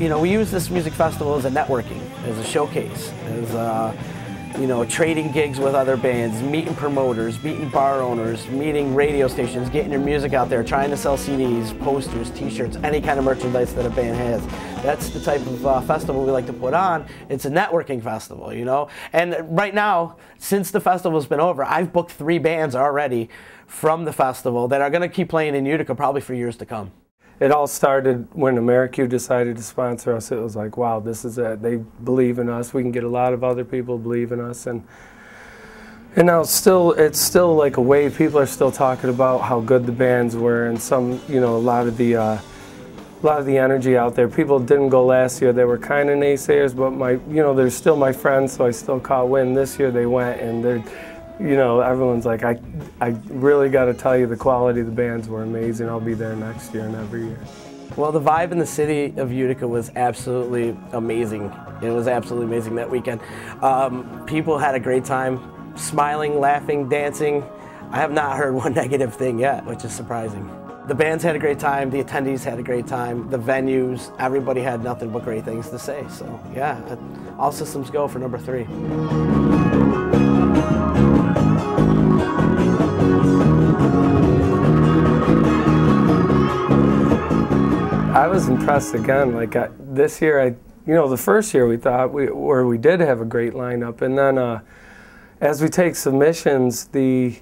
you know, we use this music festival as a networking, as a showcase, as you know, trading gigs with other bands, meeting promoters, meeting bar owners, meeting radio stations, getting your music out there, trying to sell CDs, posters, t-shirts, any kind of merchandise that a band has. That's the type of festival we like to put on. It's a networking festival, you know? And right now, since the festival's been over, I've booked 3 bands already from the festival that are gonna keep playing in Utica probably for years to come. It all started when AmeriQ decided to sponsor us. It was like, wow, this is it. They believe in us. We can get a lot of other people believe in us, and now it's still like a wave. People are still talking about how good the bands were, and some, you know, a lot of the energy out there. People didn't go last year. They were kind of naysayers, but they're still my friends, so I still caught wind. This year they went, and they're, you know, everyone's like, I really got to tell you, the quality of the bands were amazing. I'll be there next year and every year. Well, the vibe in the city of Utica was absolutely amazing. It was absolutely amazing that weekend. People had a great time, smiling, laughing, dancing. I have not heard one negative thing yet, which is surprising. The bands had a great time, the attendees had a great time, the venues, everybody had nothing but great things to say. So yeah, all systems go for number 3. I was impressed again. Like this year, you know, the first year we thought we did have a great lineup, and then as we take submissions, the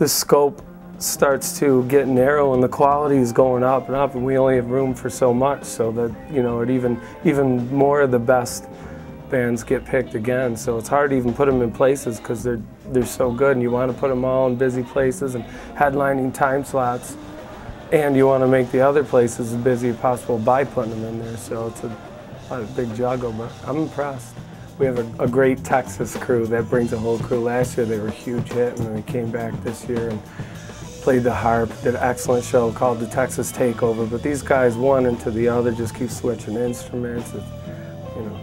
scope starts to get narrow, and the quality is going up and up, and we only have room for so much. So that, you know, even more of the best bands get picked again. So it's hard to even put them in places because they're so good, and you want to put them all in busy places and headlining time slots. And you want to make the other places as busy as possible by putting them in there. So it's a big juggle, but I'm impressed. We have a great Texas crew that brings a whole crew. Last year they were a huge hit, and then they came back this year and played the harp, did an excellent show called the Texas Takeover. But these guys, one into the other, just keep switching instruments, you know.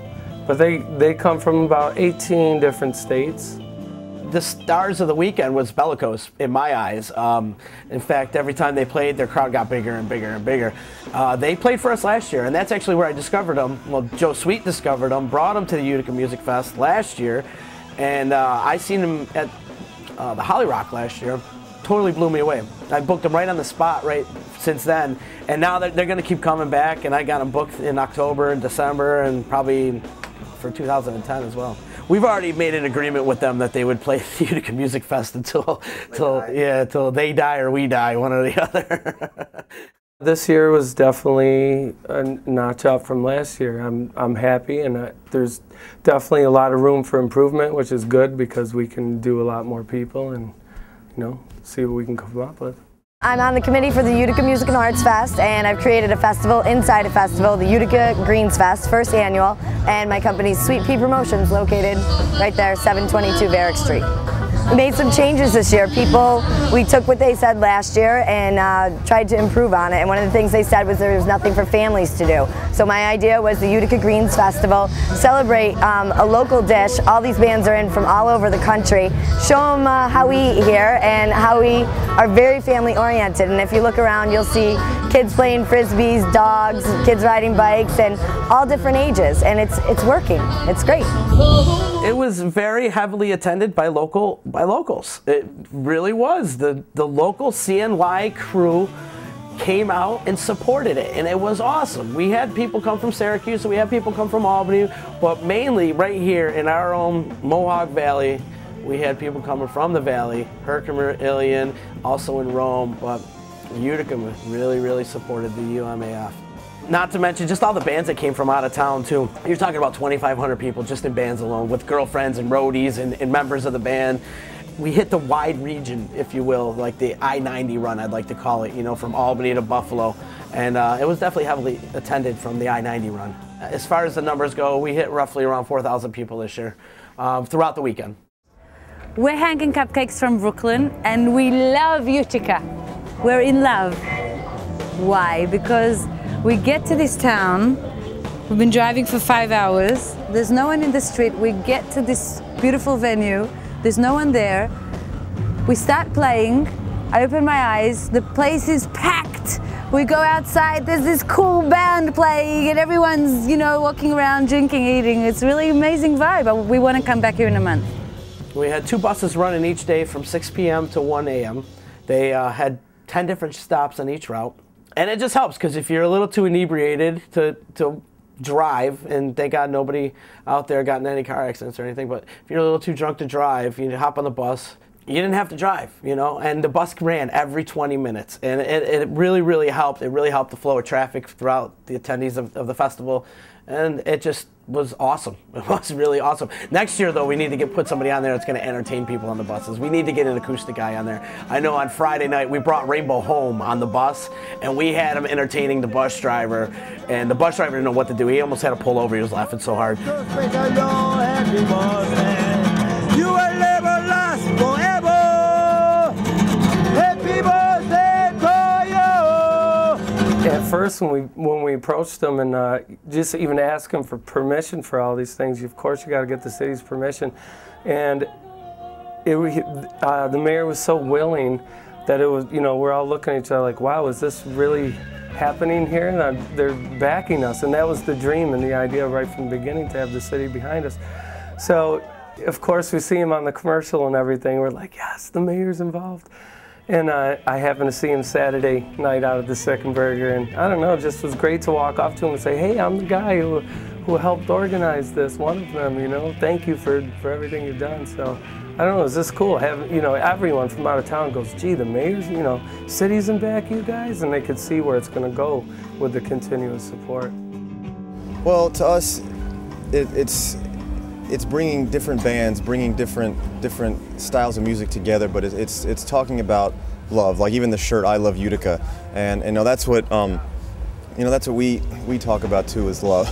But they come from about 18 different states. The stars of the weekend was Bellicose, in my eyes. In fact, every time they played, their crowd got bigger and bigger and bigger. They played for us last year, and that's actually where I discovered them. Well, Joe Sweet discovered them, brought them to the Utica Music Fest last year, and I seen them at the Holly Rock last year. Totally blew me away. I booked them right on the spot right since then, and now they're going to keep coming back, and I got them booked in October and December, and probably for 2010 as well. We've already made an agreement with them that they would play the Utica Music Fest until they die or we die, one or the other. This year was definitely a notch up from last year. I'm happy, and there's definitely a lot of room for improvement, which is good because we can do a lot more people and, you know, see what we can come up with. I'm on the committee for the Utica Music and Arts Fest, and I've created a festival inside a festival, the Utica Greens Fest, first annual, and my company's Sweet Pea Promotions, located right there, 722 Varick Street. We made some changes this year. We took what they said last year and tried to improve on it, and one of the things they said was there was nothing for families to do. So my idea was the Utica Greens Festival, celebrate a local dish. All these bands are in from all over the country. Show them how we eat here and how we are very family oriented. And if you look around, you'll see kids playing frisbees, dogs, kids riding bikes, and all different ages. And it's working. It's great. It was very heavily attended by locals. It really was. The local CNY crew came out and supported it, and it was awesome. We had people come from Syracuse, we had people come from Albany, but mainly right here in our own Mohawk Valley, we had people coming from the valley, Herkimer, Ilion, also in Rome, but Utica really supported the UMAF. Not to mention just all the bands that came from out of town too. You're talking about 2,500 people just in bands alone, with girlfriends and roadies and members of the band. We hit the wide region, if you will, like the I-90 run, I'd like to call it, you know, from Albany to Buffalo. And it was definitely heavily attended from the I-90 run. As far as the numbers go, we hit roughly around 4,000 people this year throughout the weekend. We're hanging cupcakes from Brooklyn, and we love Utica. We're in love. Why? Because we get to this town, we've been driving for 5 hours, there's no one in the street, we get to this beautiful venue, there's no one there, we start playing, I open my eyes, the place is packed We go outside, there's this cool band playing and everyone's, you know, walking around, drinking, eating. It's really amazing vibe. We want to come back here in a month. We had 2 buses running each day from 6 p.m. to 1 a.m. They had 10 different stops on each route. And it just helps, because if you're a little too inebriated to drive, and thank God nobody out there got in any car accidents or anything, but if you're a little too drunk to drive, you hop on the bus. You didn't have to drive, you know, and the bus ran every 20 minutes. And it really, really helped. It really helped the flow of traffic throughout the attendees of the festival. And it just was awesome. It was really awesome. Next year, though, we need to put somebody on there that's going to entertain people on the buses. We need to get an acoustic guy on there. I know on Friday night, we brought Rainbow home on the bus, and we had him entertaining the bus driver. And the bus driver didn't know what to do. He almost had to pull over. He was laughing so hard. At first, when we approached them and just even asked them for permission for all these things, of course you got to get the city's permission, and the mayor was so willing that it was, you know, we're all looking at each other like, wow, is this really happening here? And they're backing us, and that was the dream and the idea right from the beginning, to have the city behind us. So, of course, we see him on the commercial and everything. We're like, yes, the mayor's involved. And I happened to see him Saturday night out at the Second Burger, and I don't know, it just was great to walk up to him and say, hey, I'm the guy who helped organize this, one of them, you know, thank you for everything you've done. So, I don't know, it's just cool. You know, everyone from out of town goes, gee, the mayor's, you know, city's in back, you guys, and they could see where it's going to go with the continuous support. Well, to us, it's bringing different bands, bringing different styles of music together, but it's talking about love. Like even the shirt, I love Utica, and you know that's what we talk about too, is love,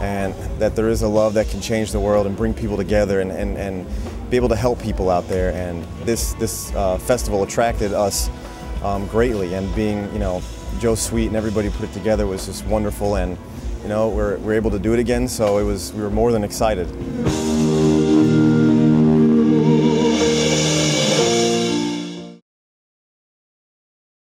and that there is a love that can change the world and bring people together and be able to help people out there. And this festival attracted us greatly, and being, you know, Joe Sweet and everybody put it together was just wonderful, and you know, we're able to do it again, so we were more than excited.